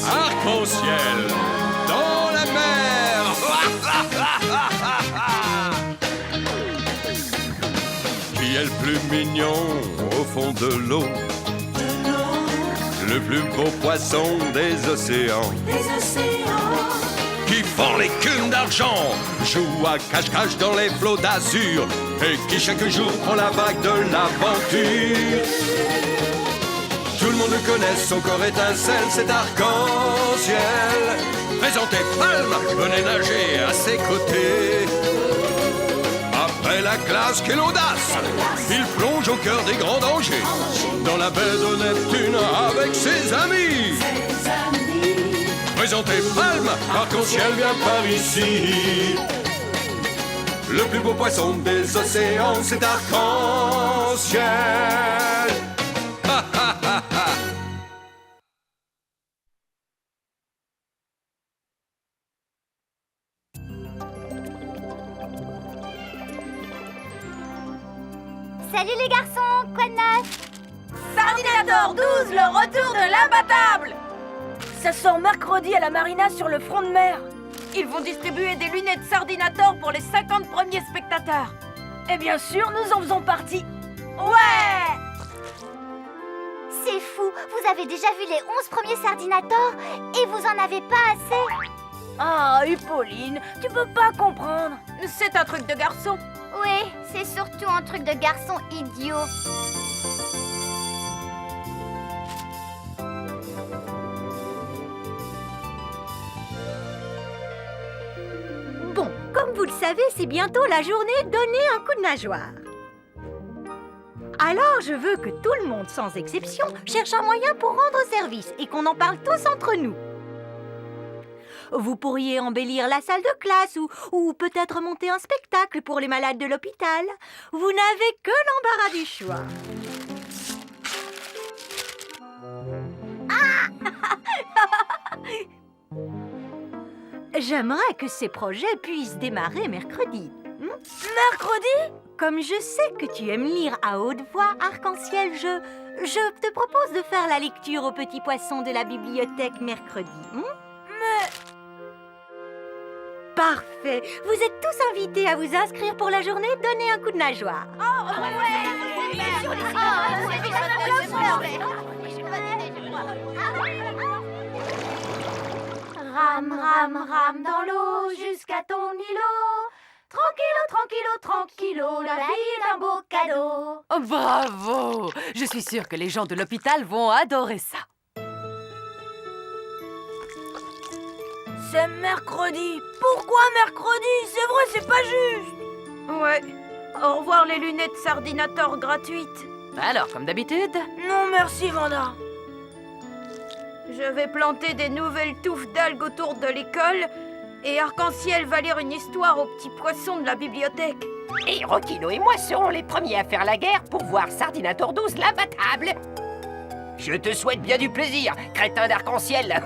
Arc-en-ciel dans la mer. Qui est le plus mignon au fond de l'eau? Le plus beau poisson des océans. Qui fend l'écume d'argent, joue à cache-cache dans les flots d'azur, et qui chaque jour prend la vague de l'aventure. Tout le monde le connaît, son corps étincelle, c'est arc-en-ciel. Présentez Palme, venez nager à ses côtés. Après la classe, quelle audace! Il plonge au cœur des grands dangers, dans la baie de Neptune avec ses amis. Présentez Palme, arc-en-ciel vient par ici. Le plus beau poisson des océans, c'est arc-en-ciel. Ha ha ha ha. Salut les garçons, quoi de neuf? Sardinator 12, le retour de l'imbattable! Ça sort mercredi à la marina sur le front de mer. Ils vont distribuer des lunettes Sardinator pour les 50 premiers spectateurs. Et bien sûr, nous en faisons partie. Ouais! C'est fou, vous avez déjà vu les 11 premiers Sardinators et vous en avez pas assez. Ah, Hippolyne, tu peux pas comprendre. C'est un truc de garçon. Oui, c'est surtout un truc de garçon idiot. Bon, comme vous le savez, c'est bientôt la journée Donner un coup de nageoire. Alors, je veux que tout le monde, sans exception, cherche un moyen pour rendre service et qu'on en parle tous entre nous. Vous pourriez embellir la salle de classe ou peut-être monter un spectacle pour les malades de l'hôpital. Vous n'avez que l'embarras du choix. J'aimerais que ces projets puissent démarrer mercredi. Mercredi? Comme je sais que tu aimes lire à haute voix, Arc-en-ciel, je te propose de faire la lecture aux petits poissons de la bibliothèque mercredi. Mais... Parfait. Vous êtes tous invités à vous inscrire pour la journée Donner un coup de nageoire. Rame, rame, rame dans l'eau jusqu'à ton îlot. Tranquillo, tranquillo, tranquillo, la vie est un beau cadeau. Oh, bravo! Je suis sûre que les gens de l'hôpital vont adorer ça. C'est mercredi. Pourquoi mercredi? C'est vrai, c'est pas juste. Ouais. Au revoir les lunettes Sardinator gratuites. Alors, comme d'habitude? Non, merci, Vanda. Je vais planter des nouvelles touffes d'algues autour de l'école et Arc-en-ciel va lire une histoire aux petits poissons de la bibliothèque. Et Rocchino et moi serons les premiers à faire la guerre pour voir Sardinator 12 l'imbattable. Je te souhaite bien du plaisir, crétin d'arc-en-ciel.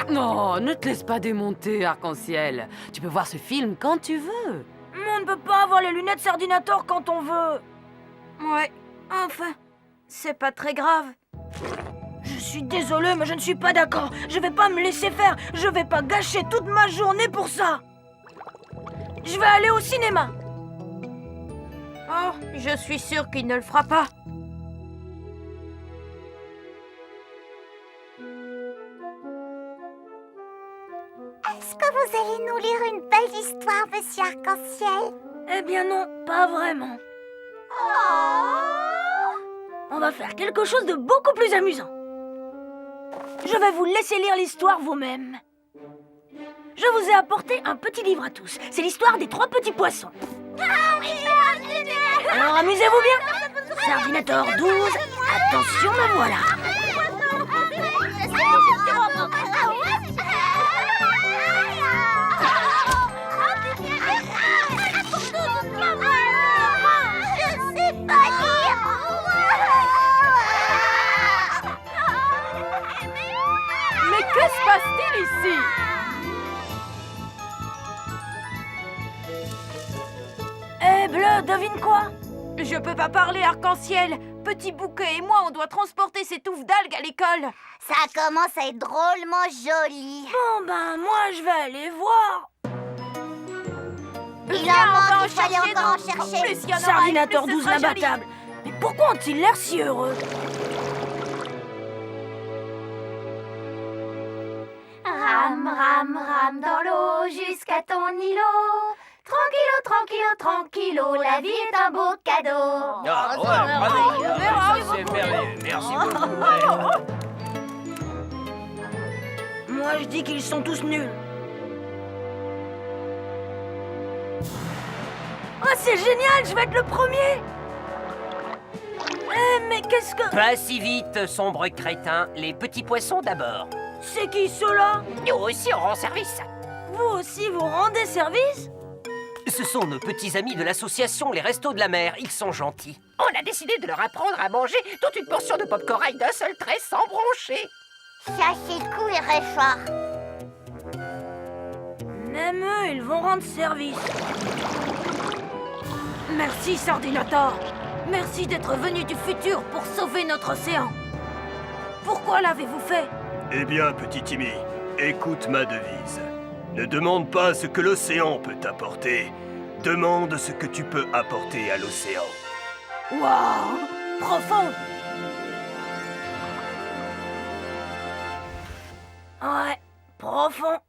Non, ne te laisse pas démonter, Arc-en-ciel. Tu peux voir ce film quand tu veux. Mais on ne peut pas avoir les lunettes Sardinator quand on veut. Ouais, enfin, c'est pas très grave. Je suis désolée, mais je ne suis pas d'accord. Je vais pas me laisser faire. Je vais pas gâcher toute ma journée pour ça. Je vais aller au cinéma. Oh, je suis sûre qu'il ne le fera pas. Est-ce que vous allez nous lire une belle histoire, monsieur Arc-en-ciel? Eh bien non, pas vraiment. On va faire quelque chose de beaucoup plus amusant. Je vais vous laisser lire l'histoire vous-même. Je vous ai apporté un petit livre à tous. C'est l'histoire des 3 petits poissons. Alors amusez-vous bien. Sardinator 12, attention, me voilà. Je sais pas lire. Mais que se passe-t-il ici? Eh, Bleu, devine quoi? Je peux pas parler, Arc-en-ciel. petit bouquet et moi, on doit transporter ces touffes d'algues à l'école. Ça commence à être drôlement joli. Bon, ben, moi, je vais aller voir. Il en manque, il fallait encore en chercher. Plus il y en aura, Sardinator plus ce 12 sera joli. l'imbattable. Mais pourquoi ont-ils l'air si heureux? Rame, rame, rame dans l'eau jusqu'à ton îlot. Tranquillo, tranquillo, tranquillo, la vie est un beau cadeau. Ah, ouais, bravo. C'est merveilleux. Merci beaucoup. Moi, je dis qu'ils sont tous nuls. Oh, c'est génial, je vais être le premier. Mais qu'est-ce que... Pas si vite, sombre crétin. Les petits poissons d'abord. C'est qui ceux-là? Nous aussi, on rend service. Vous aussi, vous rendez service? Ce sont nos petits amis de l'association Les Restos de la Mer. Ils sont gentils. On a décidé de leur apprendre à manger toute une portion de pop corail d'un seul trait sans broncher. Ça, c'est le coup et réchauffard. Même eux, ils vont rendre service. Merci, Sardinator. Merci d'être venu du futur pour sauver notre océan. Pourquoi l'avez-vous fait? Eh bien, petit Timmy, écoute ma devise. Ne demande pas ce que l'océan peut t'apporter. Demande ce que tu peux apporter à l'océan. Waouh, profond. Ouais, profond.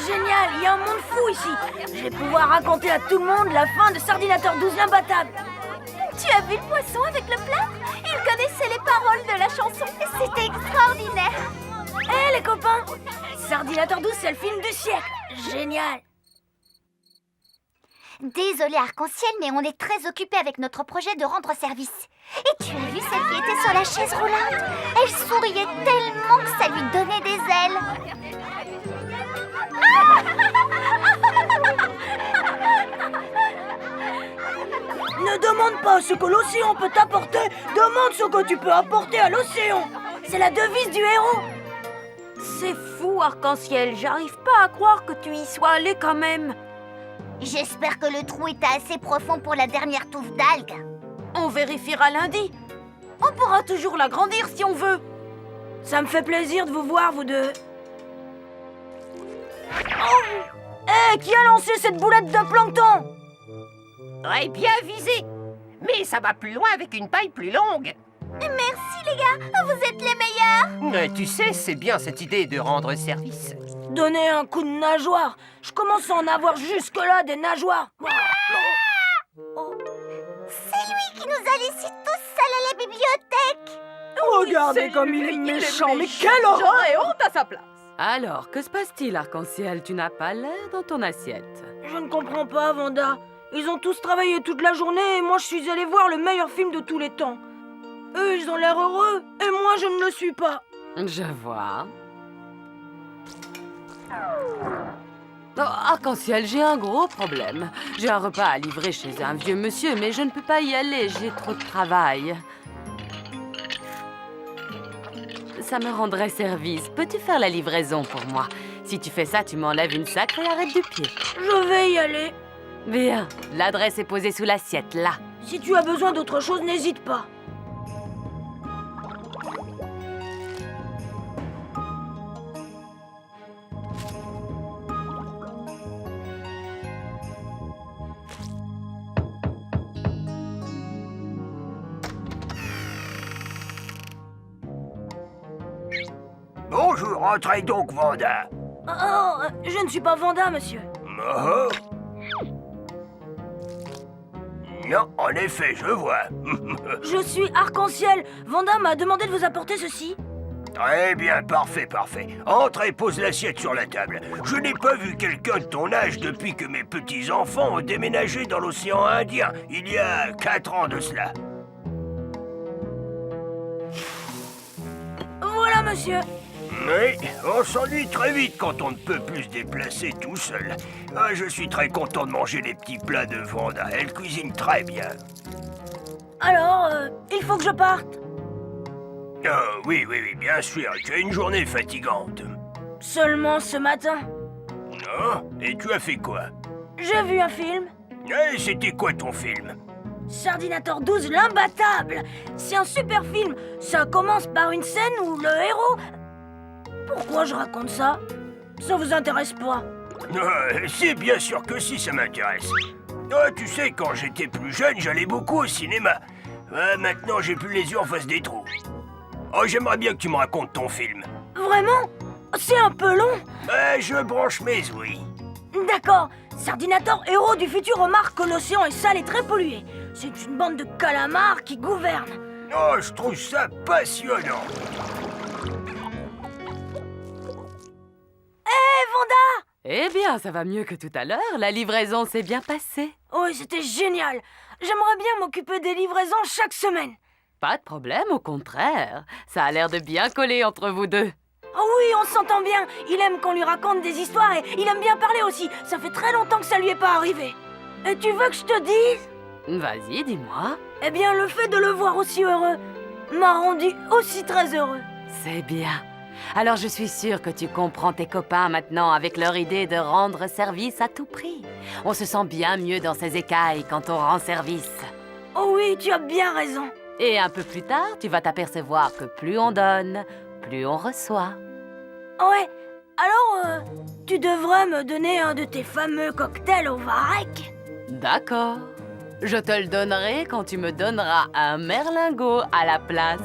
Génial, il y a un monde fou ici. Je vais pouvoir raconter à tout le monde la fin de Sardinator 12 l'imbattable. Tu as vu le poisson avec le plat? Il connaissait les paroles de la chanson. C'était extraordinaire. Hé les copains, Sardinator 12 c'est le film du siècle. Génial. Désolé Arc-en-Ciel, mais on est très occupés avec notre projet de rendre service. Et tu as vu celle qui était sur la chaise roulante? Elle souriait tellement que ça lui donnait des ailes. Ne demande pas ce que l'océan peut t'apporter, demande ce que tu peux apporter à l'océan. C'est la devise du héros. C'est fou, Arc-en-Ciel. J'arrive pas à croire que tu y sois allé quand même. J'espère que le trou était assez profond pour la dernière touffe d'algues. On vérifiera lundi. On pourra toujours l'agrandir si on veut. Ça me fait plaisir de vous voir, vous deux. Hé, qui a lancé cette boulette de plancton? Ouais, bien visé. Mais ça va plus loin avec une paille plus longue. Merci les gars, vous êtes les meilleurs. Tu sais, c'est bien cette idée de rendre service. Donnez un coup de nageoire. Je commence à en avoir jusque-là des nageoires. C'est lui qui nous a laissés tous seuls à la bibliothèque. Regardez comme il est méchant, mais quelle horreur! J'aurais honte à sa place. Alors, que se passe-t-il, Arc-en-Ciel? Tu n'as pas l'air dans ton assiette. Je ne comprends pas, Vanda. Ils ont tous travaillé toute la journée et moi je suis allée voir le meilleur film de tous les temps. Eux, ils ont l'air heureux et moi je ne le suis pas. Je vois. Oh, Arc-en-Ciel, j'ai un gros problème. J'ai un repas à livrer chez un vieux monsieur, mais je ne peux pas y aller, j'ai trop de travail. Ça me rendrait service. Peux-tu faire la livraison pour moi? Si tu fais ça, tu m'enlèves une sacrée arête du pied. Je vais y aller. Bien, l'adresse est posée sous l'assiette, là. Si tu as besoin d'autre chose, n'hésite pas. Bonjour, entrez donc, Vanda. Oh, je ne suis pas Vanda, monsieur. Oh. Non, en effet, je vois. Je suis Arc-en-Ciel. Vanda m'a demandé de vous apporter ceci. Très bien, parfait, parfait. Entre et pose l'assiette sur la table. Je n'ai pas vu quelqu'un de ton âge depuis que mes petits-enfants ont déménagé dans l'océan Indien, il y a 4 ans de cela. Voilà, monsieur. Oui, on s'ennuie très vite quand on ne peut plus se déplacer tout seul. Ah, je suis très content de manger les petits plats de Vanda. Elle cuisine très bien. Alors, il faut que je parte. Oui, bien sûr. Tu as une journée fatigante. Seulement ce matin. Non? Et tu as fait quoi? J'ai vu un film. Eh, c'était quoi ton film? Sardinator 12, l'imbattable. C'est un super film. Ça commence par une scène où le héros... Pourquoi je raconte ça? Ça vous intéresse pas? Si, bien sûr que si, ça m'intéresse. Ah, tu sais, quand j'étais plus jeune, j'allais beaucoup au cinéma. Maintenant, j'ai plus les yeux en face des trous. Oh, j'aimerais bien que tu me racontes ton film. Vraiment? C'est un peu long. Je branche mes ouïes. D'accord. Sardinator, héros du futur, remarque que l'océan est sale et très pollué. C'est une bande de calamars qui gouverne. Oh, je trouve ça passionnant. Hé, Vanda! Eh bien, ça va mieux que tout à l'heure. La livraison s'est bien passée. Oui, c'était génial. J'aimerais bien m'occuper des livraisons chaque semaine. Pas de problème, au contraire. Ça a l'air de bien coller entre vous deux. Oh oui, on s'entend bien. Il aime qu'on lui raconte des histoires et il aime bien parler aussi. Ça fait très longtemps que ça lui est pas arrivé. Et tu veux que je te dise? Vas-y, dis-moi. Eh bien, le fait de le voir aussi heureux m'a rendu aussi très heureux. C'est bien. Alors je suis sûre que tu comprends tes copains maintenant avec leur idée de rendre service à tout prix. On se sent bien mieux dans ses écailles quand on rend service. Oh oui, tu as bien raison. Et un peu plus tard, tu vas t'apercevoir que plus on donne, plus on reçoit. Ouais, alors tu devrais me donner un de tes fameux cocktails au varech. D'accord. Je te le donnerai quand tu me donneras un merlingot à la place.